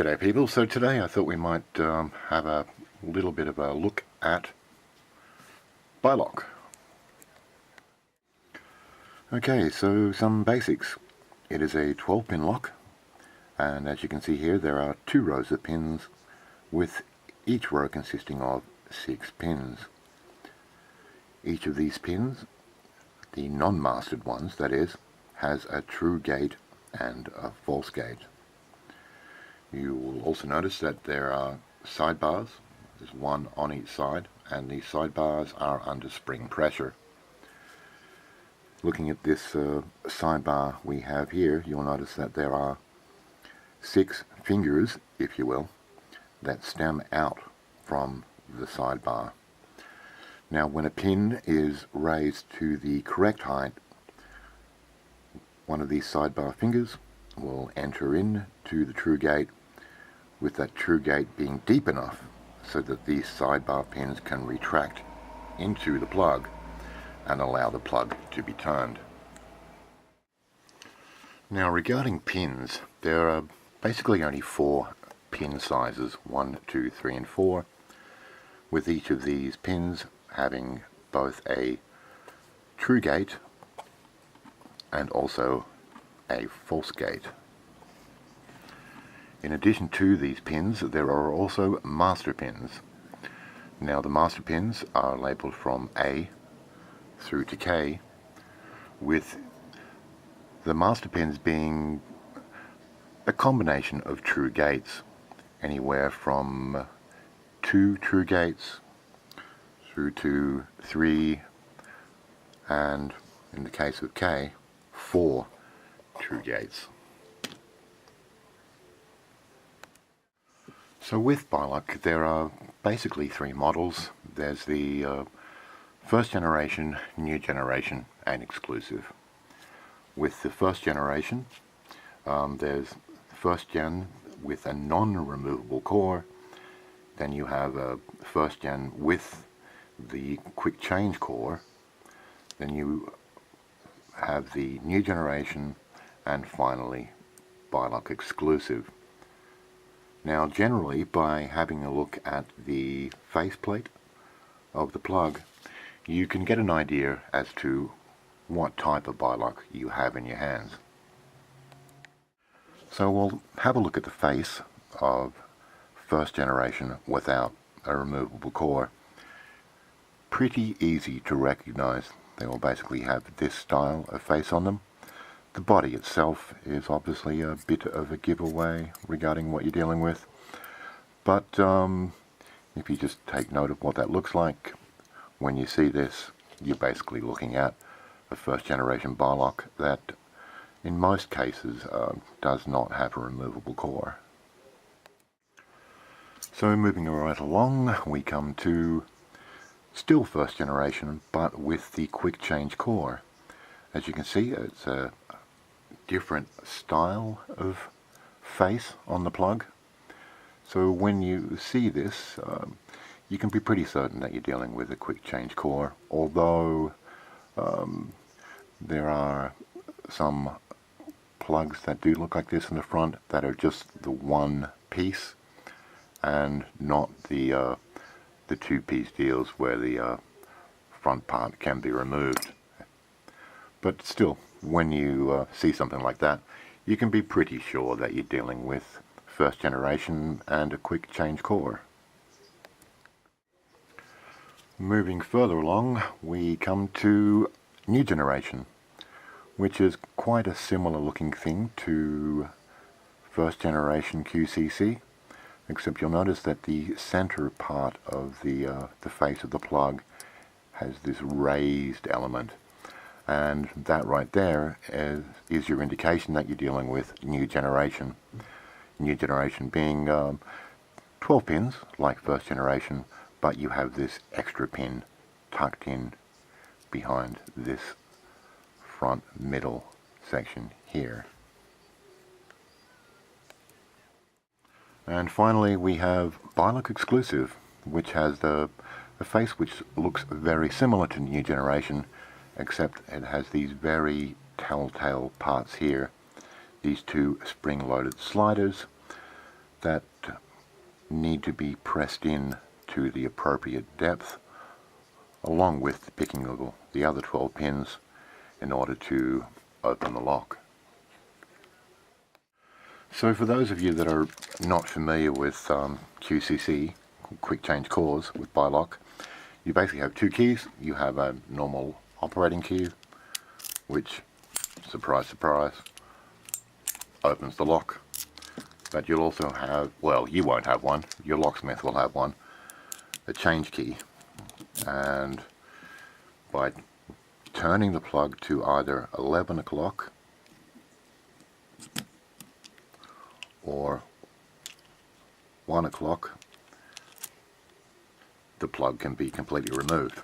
G'day people, so today I thought we might have a little bit of a look at BiLock. Okay, so some basics. It is a 12-pin lock, and as you can see here there are 2 rows of pins with each row consisting of 6 pins. Each of these pins, the non-mastered ones that is, has a true gate and a false gate. You will also notice that there are sidebars. There's one on each side, and these sidebars are under spring pressure. Looking at this sidebar we have here, you'll notice that there are 6 fingers, if you will, that stem out from the sidebar. Now when a pin is raised to the correct height, one of these sidebar fingers will enter into the true gate, with that true gate being deep enough so that these sidebar pins can retract into the plug and allow the plug to be turned. Now regarding pins, there are basically only 4 pin sizes, 1, 2, 3 and 4, with each of these pins having both a true gate and also a false gate. In addition to these pins, there are also master pins. Now the master pins are labelled from A through to K, with the master pins being a combination of true gates, anywhere from 2 true gates through to 3, and in the case of K, 4 true gates. So with BiLock there are basically 3 models. There's the first generation, new generation and exclusive. With the first generation, there's first gen with a non-removable core, then you have a first gen with the quick change core, then you have the new generation, and finally BiLock exclusive. Now generally, by having a look at the faceplate of the plug, you can get an idea as to what type of BiLock you have in your hands. So we'll have a look at the face of first generation without a removable core. Pretty easy to recognize. They will basically have this style of face on them. The body itself is obviously a bit of a giveaway regarding what you're dealing with, but if you just take note of what that looks like, when you see this, you're basically looking at a first generation BiLock that in most cases does not have a removable core. So moving right along, we come to still first generation, but with the quick change core. As you can see, it's a different style of face on the plug. So when you see this, you can be pretty certain that you're dealing with a quick change core, although there are some plugs that do look like this in the front that are just the one piece and not the 2-piece deals where the front part can be removed. But still, when you see something like that, you can be pretty sure that you're dealing with first generation and a quick change core. Moving further along, we come to new generation, which is quite a similar looking thing to first generation QCC, except you'll notice that the center part of the face of the plug has this raised element. And that right there is your indication that you're dealing with new generation. New generation being 12 pins, like first generation, but you have this extra pin tucked in behind this front middle section here. And finally we have BiLock exclusive, which has a face which looks very similar to new generation, except it has these very telltale parts here, these 2 spring-loaded sliders that need to be pressed in to the appropriate depth, along with the picking of the other 12 pins in order to open the lock. So for those of you that are not familiar with QCC, Quick Change Cores, with BiLock, you basically have two keys. You have a normal operating key, which, surprise, surprise, opens the lock. But you'll also have, well, you won't have one, your locksmith will have one, a change key. And by turning the plug to either 11 o'clock or 1 o'clock, the plug can be completely removed.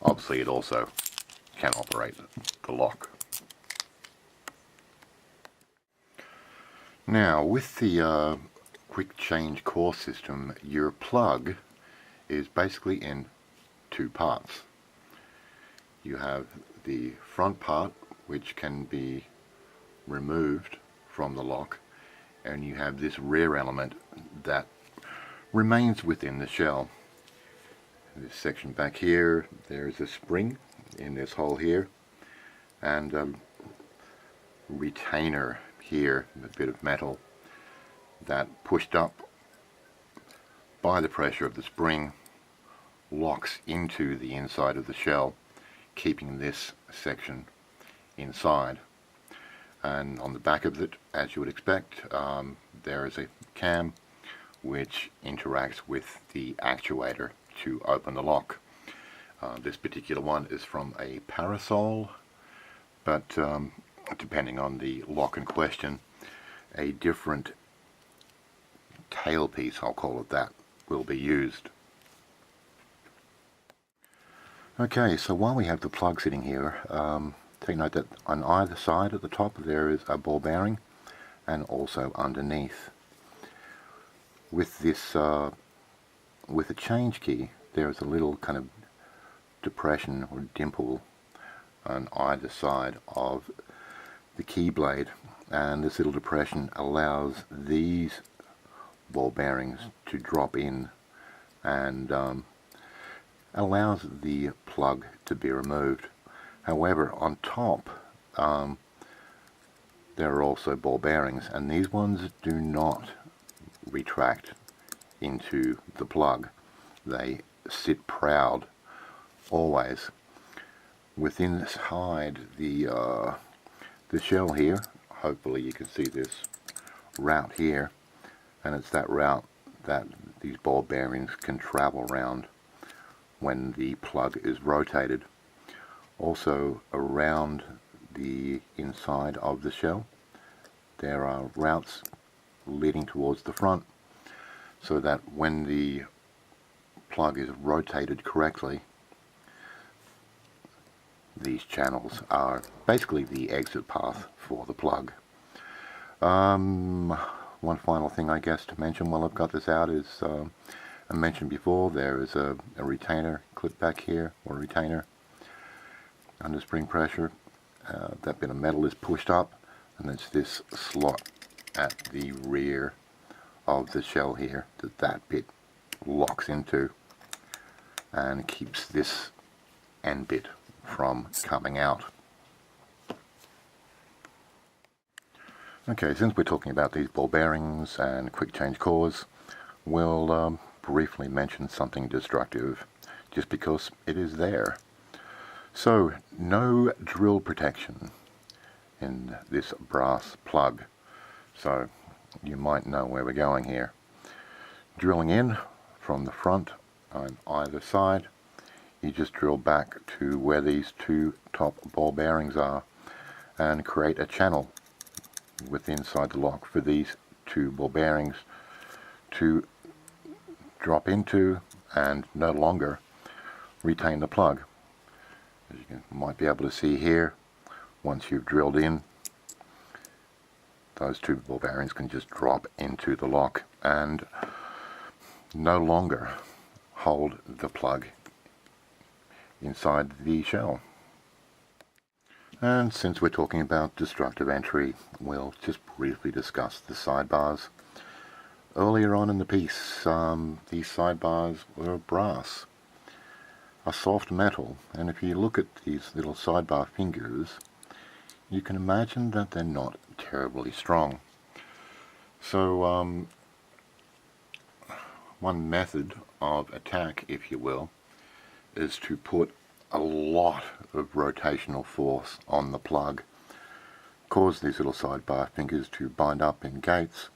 Obviously it also can operate the lock. Now with the quick change core system, your plug is basically in two parts. You have the front part, which can be removed from the lock, and you have this rear element that remains within the shell. This section back here, there's a spring in this hole here, and a retainer here, a bit of metal that, pushed up by the pressure of the spring, locks into the inside of the shell, keeping this section inside. And on the back of it, as you would expect, there is a cam which interacts with the actuator to open the lock. This particular one is from a parasol, but depending on the lock in question, a different tailpiece, I'll call it that, will be used. Okay, so while we have the plug sitting here, take note that on either side at the top there is a ball bearing, and also underneath. With this, with the change key, there is a little kind of depression or dimple on either side of the key blade, and this little depression allows these ball bearings to drop in and allows the plug to be removed. However, on top there are also ball bearings, and these ones do not retract into the plug. They sit proud always within inside the shell here. Hopefully you can see this route here, and it's that route that these ball bearings can travel around when the plug is rotated. Also around the inside of the shell there are routes leading towards the front, so that when the plug is rotated correctly, these channels are basically the exit path for the plug. One final thing I guess to mention while I've got this out is, I mentioned before, there is a retainer clip back here, or retainer under spring pressure. That bit of metal is pushed up, and it's this slot at the rear of the shell here that bit locks into and keeps this end bit from coming out. Okay, since we're talking about these ball bearings and quick change cores, we'll briefly mention something destructive, just because it is there. So, no drill protection in this brass plug. So, you might know where we're going here. Drilling in from the front on either side, you just drill back to where these two top ball bearings are and create a channel within inside the lock for these two ball bearings to drop into and no longer retain the plug. As you might be able to see here, once you've drilled in, those two ball bearings can just drop into the lock and no longer hold the plug inside the shell. And since we're talking about destructive entry, we'll just briefly discuss the sidebars. earlier on in the piece, these sidebars were brass, a soft metal, and if you look at these little sidebar fingers, you can imagine that they're not terribly strong. So one method of attack, if you will, is to put a lot of rotational force on the plug, cause these little sidebar fingers to bind up in gates,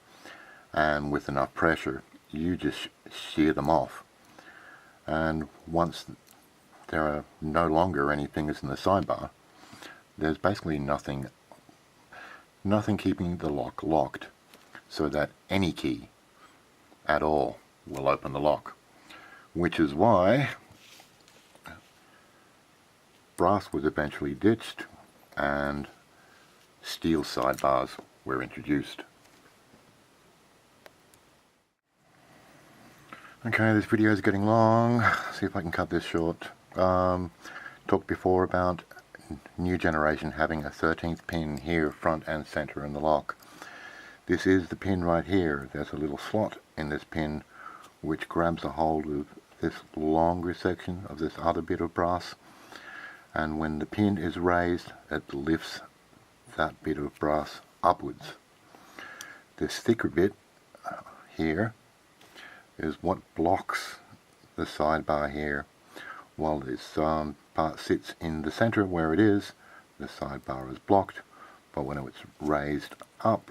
and with enough pressure you just shear them off, and once there are no longer any fingers in the sidebar, there's basically nothing keeping the lock locked, so that any key at all will open the lock, which is why brass was eventually ditched and steel sidebars were introduced. Okay, this video is getting long. See if I can cut this short. Talked before about new generation having a 13th pin here front and center in the lock. This is the pin right here. There's a little slot in this pin which grabs a hold of this longer section of this other bit of brass, and when the pin is raised it lifts that bit of brass upwards. This thicker bit here is what blocks the sidebar here, while this part sits in the center where it is. The sidebar is blocked, but when it's raised up,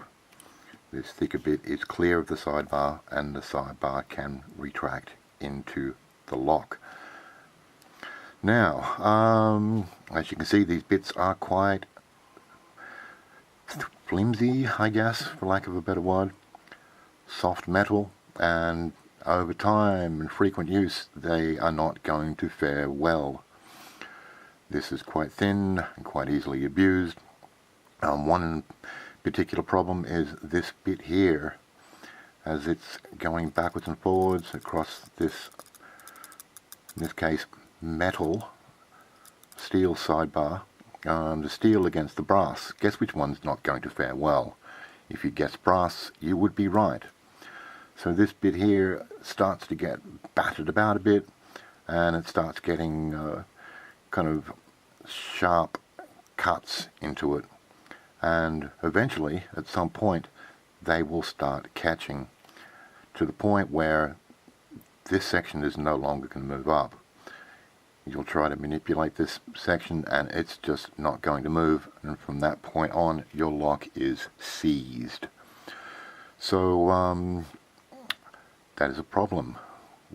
this thicker bit is clear of the sidebar and the sidebar can retract into the lock. Now, as you can see, these bits are quite flimsy, I guess, for lack of a better word. Soft metal, and over time and frequent use they are not going to fare well. This is quite thin and quite easily abused. One particular problem is this bit here, as it's going backwards and forwards across this, in this case, metal steel sidebar. The steel against the brass. Guess which one's not going to fare well? If you guess brass, you would be right. So this bit here starts to get battered about a bit, and it starts getting kind of sharp cuts into it, and eventually at some point they will start catching to the point where this section is no longer going to move up. You'll try to manipulate this section and it's just not going to move, and from that point on your lock is seized. So that is a problem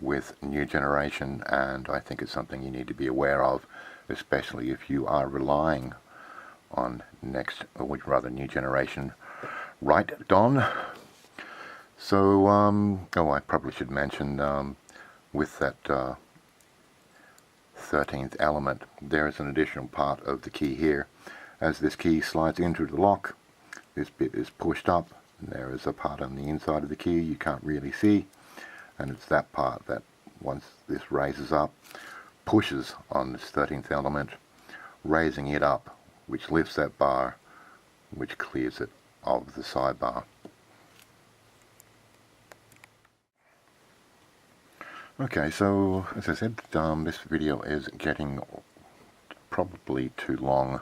with new generation, and I think it's something you need to be aware of, especially if you are relying on new generation. Right, Don? So, oh, I probably should mention, with that 13th element, there is an additional part of the key here. As this key slides into the lock, this bit is pushed up, and there is a part on the inside of the key you can't really see, and it's that part that, once this raises up, pushes on this 13th element, raising it up, which lifts that bar, which clears it of the sidebar. Okay, so as I said, this video is getting probably too long,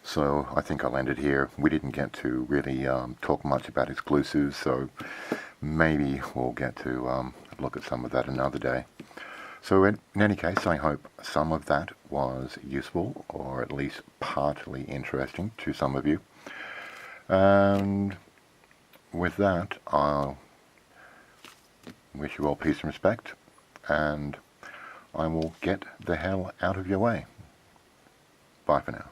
so I think I'll end it here. We didn't get to really talk much about exclusives, so maybe we'll get to look at some of that another day. So in any case, I hope some of that was useful, or at least partly interesting to some of you. And with that, I'll wish you all peace and respect, and I will get the hell out of your way. Bye for now.